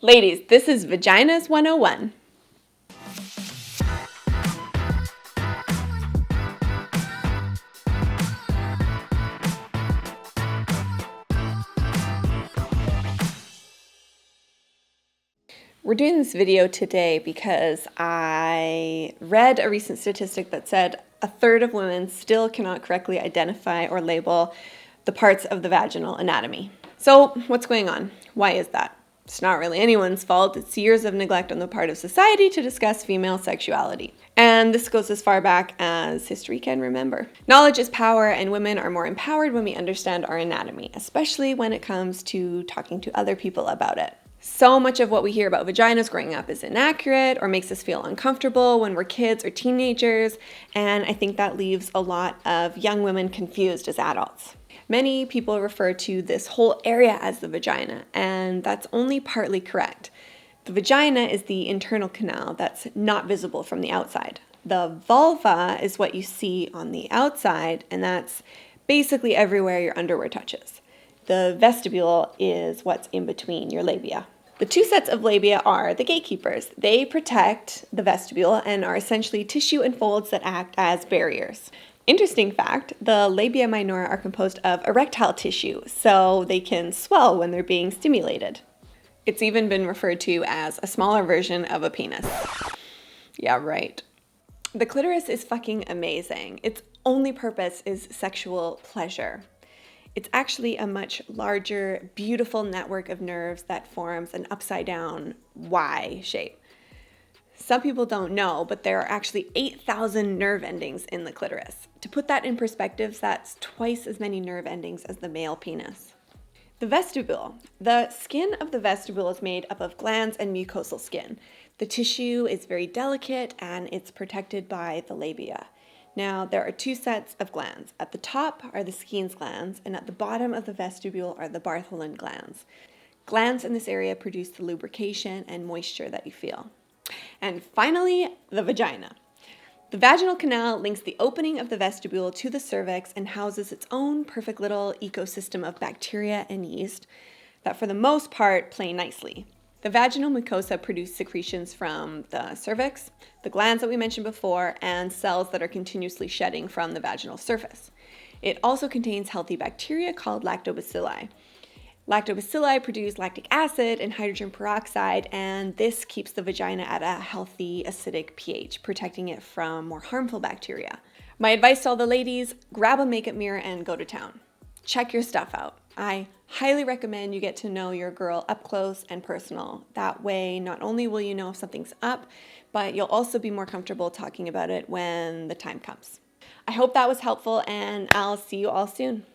Ladies, this is VAGINA'S 101. We're doing this video today because I read a recent statistic that said a third of women still cannot correctly identify or label the parts of the vaginal anatomy. So what's going on? Why is that? It's not really anyone's fault. It's years of neglect on the part of society to discuss female sexuality. And this goes as far back as history can remember. Knowledge is power, and women are more empowered when we understand our anatomy, especially when it comes to talking to other people about it. So much of what we hear about vaginas growing up is inaccurate or makes us feel uncomfortable when we're kids or teenagers, and I think that leaves a lot of young women confused as adults. Many people refer to this whole area as the vagina, and that's only partly correct. The vagina is the internal canal that's not visible from the outside. The vulva is what you see on the outside, and that's basically everywhere your underwear touches. The vestibule is what's in between your labia. The two sets of labia are the gatekeepers. They protect the vestibule and are essentially tissue and folds that act as barriers. Interesting fact, the labia minora are composed of erectile tissue, so they can swell when they're being stimulated. It's even been referred to as a smaller version of a penis. Yeah, right. The clitoris is fucking amazing. Its only purpose is sexual pleasure. It's actually a much larger, beautiful network of nerves that forms an upside-down Y shape. Some people don't know, but there are actually 8,000 nerve endings in the clitoris. To put that in perspective, that's twice as many nerve endings as the male penis. The vestibule. The skin of the vestibule is made up of glands and mucosal skin. The tissue is very delicate and it's protected by the labia. Now, there are two sets of glands. At the top are the Skene's glands, and at the bottom of the vestibule are the Bartholin glands. Glands in this area produce the lubrication and moisture that you feel. And finally, the vagina. The vaginal canal links the opening of the vestibule to the cervix and houses its own perfect little ecosystem of bacteria and yeast that for the most part play nicely. The vaginal mucosa produce secretions from the cervix, the glands that we mentioned before, and cells that are continuously shedding from the vaginal surface. It also contains healthy bacteria called lactobacilli. Lactobacilli produce lactic acid and hydrogen peroxide, and this keeps the vagina at a healthy acidic pH, protecting it from more harmful bacteria. My advice to all the ladies, grab a makeup mirror and go to town. Check your stuff out. I highly recommend you get to know your girl up close and personal. That way, not only will you know if something's up, but you'll also be more comfortable talking about it when the time comes. I hope that was helpful, and I'll see you all soon.